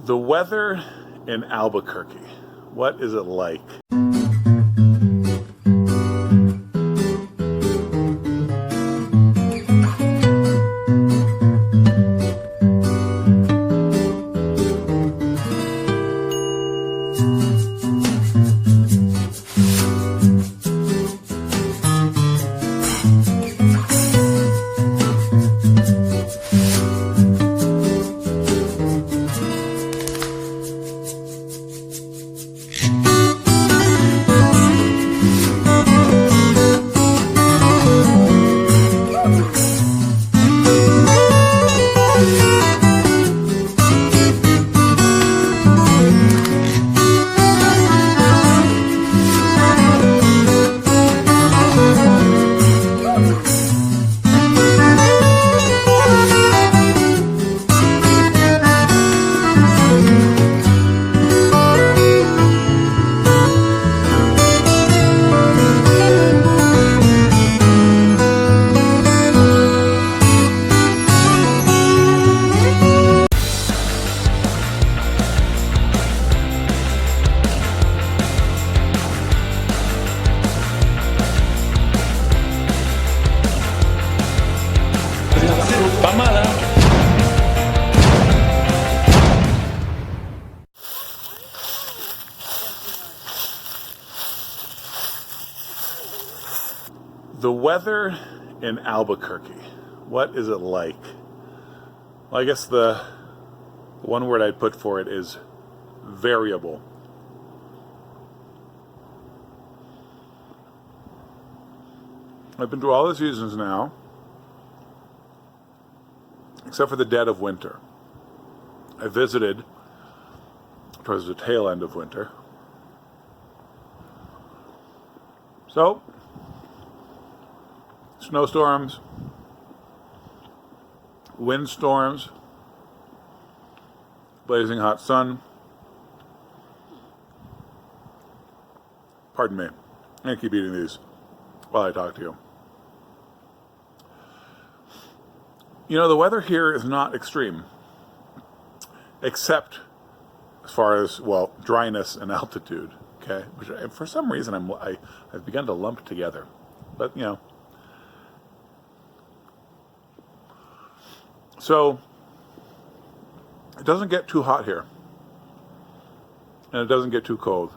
The weather in Albuquerque, what is it like? Pamada. The weather in Albuquerque, what is it like? Well, I guess the one word I'd put for it is variable. I've been through all the seasons now, except for the dead of winter. I visited towards the tail end of winter. So, snowstorms, windstorms, blazing hot sun. Pardon me. I'm going to keep eating these while I talk to you. You know, the weather here is not extreme, except as far as, well, dryness and altitude, okay? Which for some reason I've begun to lump together. But, you know. So, it doesn't get too hot here. And it doesn't get too cold.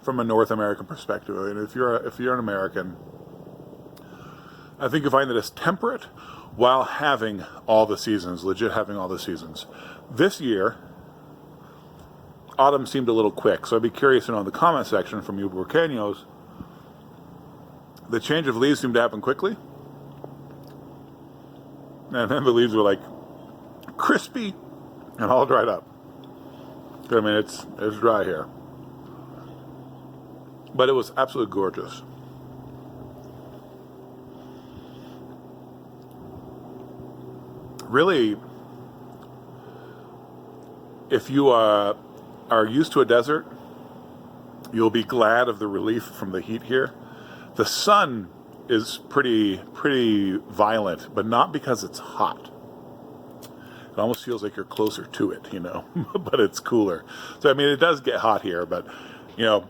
From a North American perspective. I mean, if you're an American, I think you find that it's temperate while having all the seasons, legit having all the seasons. This year, autumn seemed a little quick, so I'd be curious to know in the comment section from you Albuquerqueños, the change of leaves seemed to happen quickly. And then the leaves were like crispy and all dried up. I mean, it's dry here. But it was absolutely gorgeous. Really, if you are used to a desert, you'll be glad of the relief from the heat here. The sun is pretty violent, but not because it's hot. It almost feels like you're closer to it, you know, but it's cooler. So, I mean, it does get hot here, but, you know,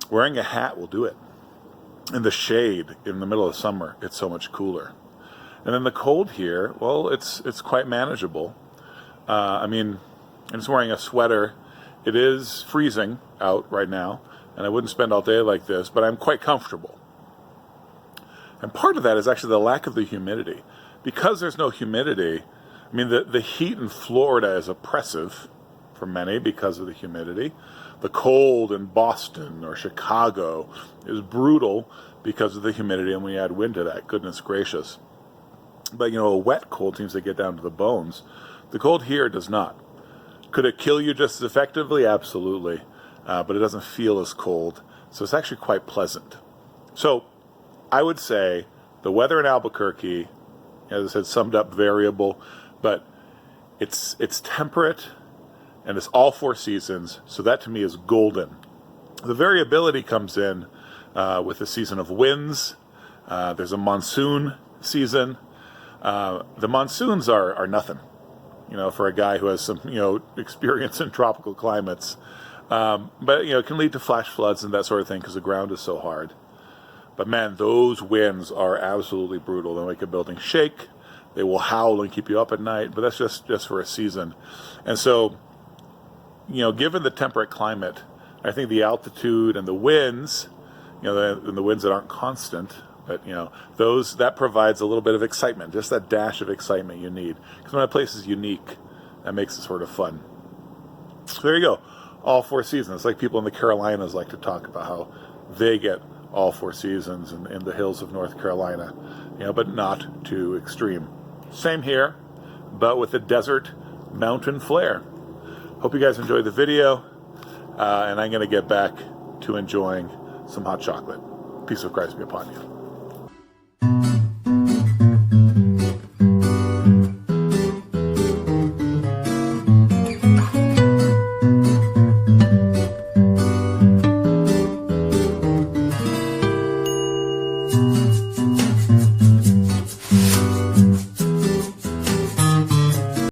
wearing a hat will do it. In the shade, in the middle of summer, it's so much cooler. And then the cold here, well, it's quite manageable. I mean, I'm just wearing a sweater. It is freezing out right now, and I wouldn't spend all day like this, but I'm quite comfortable. And part of that is actually the lack of the humidity. Because there's no humidity, I mean, the heat in Florida is oppressive for many because of the humidity. The cold in Boston or Chicago is brutal because of the humidity, and we add wind to that, goodness gracious. But, you know, a wet cold seems to get down to the bones. The cold here does not. Could it kill you just as effectively? Absolutely. But it doesn't feel as cold. So it's actually quite pleasant. So I would say the weather in Albuquerque, as I said, summed up variable, but it's temperate, and it's all four seasons, so that to me is golden. The variability comes in with the season of winds. There's a monsoon season. The monsoons are nothing. for a guy who has some, experience in tropical climates. But, it can lead to flash floods and that sort of thing because the ground is so hard. But man, those winds are absolutely brutal. They'll make a building shake. They will howl and keep you up at night, but that's just for a season. And so, given the temperate climate, I think the altitude and the winds, and the winds that aren't constant, but, that provides a little bit of excitement, just that dash of excitement you need. Because when a place is unique, that makes it sort of fun. So there you go. All 4 seasons. Like people in the Carolinas like to talk about how they get all 4 seasons in the hills of North Carolina, but not too extreme. Same here, but with a desert mountain flair. Hope you guys enjoyed the video, and I'm going to get back to enjoying some hot chocolate. Peace of Christ be upon you.